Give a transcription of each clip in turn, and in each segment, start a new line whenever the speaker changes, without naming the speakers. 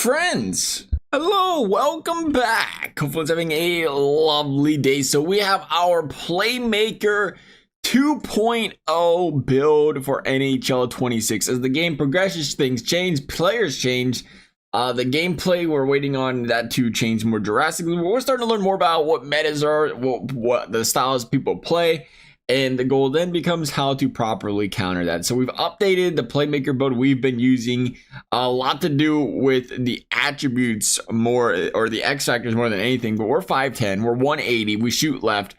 friends. Hello, welcome back. Hopefully it's having a lovely day. So we have our Playmaker 2.0 build for NHL 26. As the game progresses, things change, players change. The gameplay, we're waiting on that to change more drastically. We're starting to learn more about what metas are, what the styles people play. And the goal then becomes how to properly counter that. So we've updated the Playmaker build we've been using. A lot to do with the attributes more, or the X factors more than anything. But we're 5'10", we're 180, we shoot left.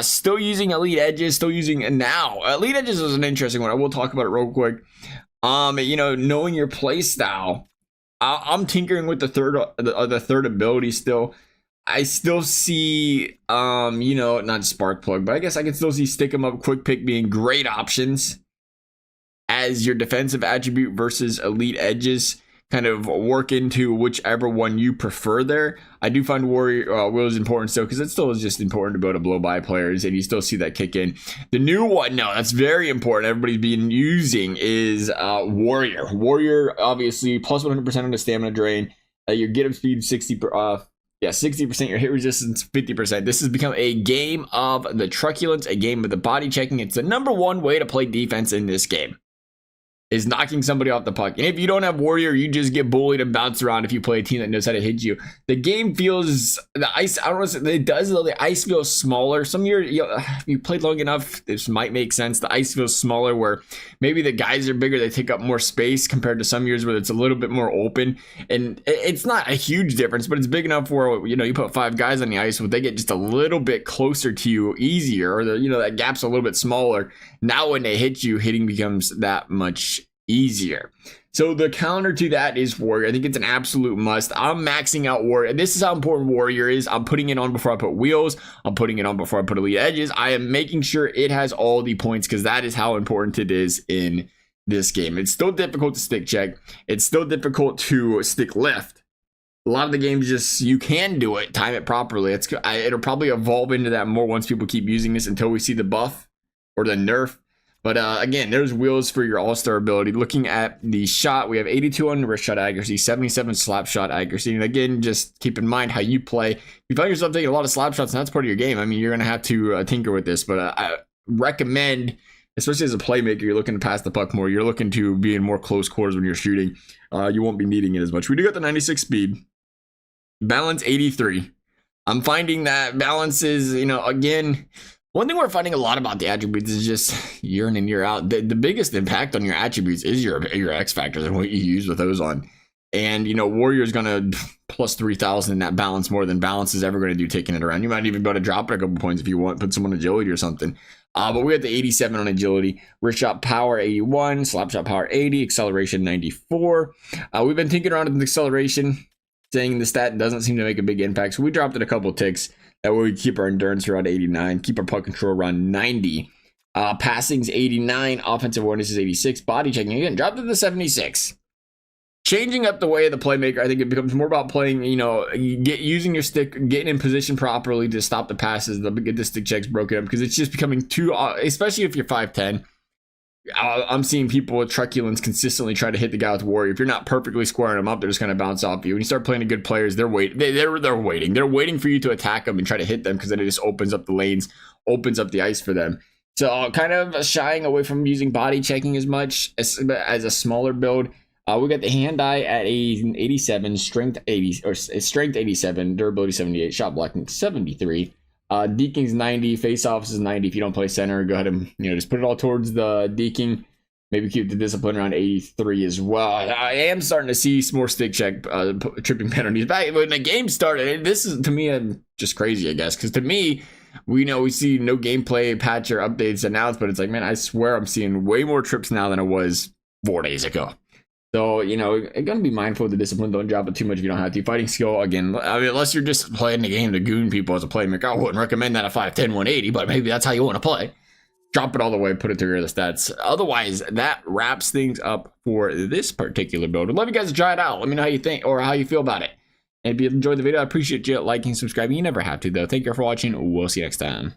Still using elite edges, still using now. Elite edges is an interesting one. I will talk about it real quick. Knowing your play style. I'm tinkering with the third ability still. I still see, not spark plug, but I guess I can still see stick 'em up, quick pick being great options as your defensive attribute versus elite edges. Kind of work into whichever one you prefer there. I do find Warrior Will is important still because it still is just important to be able to blow by players, and you still see that kick in. The new one, no, that's very important. Everybody's been using is Warrior. Warrior, obviously, plus 100% on the stamina drain. Your get up speed 60%, your hit resistance 50%. This has become a game of the truculence, a game of the body checking. It's the number one way to play defense in this game, is knocking somebody off the puck. And if you don't have Warrior, you just get bullied and bounced around if you play a team that knows how to hit you. The game feels, the ice, I don't know, it does though, the ice feels smaller. Some year, if you played long enough, this might make sense. The ice feels smaller where maybe the guys are bigger, they take up more space compared to some years where it's a little bit more open. And it's not a huge difference, but it's big enough where, you put 5 guys on the ice, where they get just a little bit closer to you easier, or that gap's a little bit smaller. Now when they hit you, hitting becomes that much easier. So the counter to that is Warrior. I think it's an absolute must. I'm maxing out Warrior. This is how important Warrior is. I'm putting it on before I put wheels. I'm putting it on before I put elite edges. I am making sure it has all the points because that is how important it is in this game. It's still difficult to stick check. It's still difficult to stick left. A lot of the games you can do it, time it properly. It'll probably evolve into that more once people keep using this until we see the buff or the nerf. But again, there's wheels for your all-star ability. Looking at the shot, we have 82 on wrist shot accuracy, 77 slap shot accuracy. And again, just keep in mind how you play. If you find yourself taking a lot of slap shots, and that's part of your game, I mean, you're going to have to tinker with this. But I recommend, especially as a playmaker, you're looking to pass the puck more. You're looking to be in more close quarters when you're shooting. You won't be needing it as much. We do got the 96 speed. Balance 83. I'm finding that balance is, again... One thing we're finding a lot about the attributes is just year in and year out. The biggest impact on your attributes is your X factors and what you use with those on. And, Warrior's going to plus 3,000 in that balance more than balance is ever going to do taking it around. You might even be able to drop it a couple points if you want, put some on agility or something. But we have the 87 on agility, wrist shot power 81, slap shot power 80, acceleration 94. We've been tinkering around with the acceleration, saying the stat doesn't seem to make a big impact. So we dropped it a couple ticks. That way we keep our endurance around 89, keep our puck control around 90. Passing's 89, offensive awareness is 86, body checking again dropped to the 76. Changing up the way of the playmaker, I think it becomes more about playing, using your stick, getting in position properly to stop the passes, get the stick checks broken up, because it's just becoming too, especially if you're 5'10". I'm seeing people with truculence consistently try to hit the guy with Warrior. If you're not perfectly squaring them up, they're just going to bounce off you. When you start playing the good players, they're waiting. They're waiting. They're waiting for you to attack them and try to hit them, because then it just opens up the lanes, opens up the ice for them. So kind of shying away from using body checking as much as a smaller build. We got the hand eye at 87, strength 80 or strength 87, durability 78, shot blocking 73. Deking's 90, face-offs is 90. If you don't play center, go ahead and just put it all towards the deking. Maybe keep the discipline around 83 as well. I am starting to see some more stick check tripping penalties back when the game started. This is, to me, just crazy, I guess, because to me, we see no gameplay patch or updates announced, but it's like, man, I swear I'm seeing way more trips now than I was 4 days ago. So, gonna be mindful of the discipline. Don't drop it too much if you don't have to. Fighting skill, again, I mean, unless you're just playing the game to goon people as a playmaker, I wouldn't recommend that at 5'10", 180, but maybe that's how you want to play. Drop it all the way, put it through your other stats. Otherwise, that wraps things up for this particular build. I'd love you guys to try it out. Let me know how you think or how you feel about it. And if you enjoyed the video, I appreciate you liking, subscribing. You never have to, though. Thank you for watching. We'll see you next time.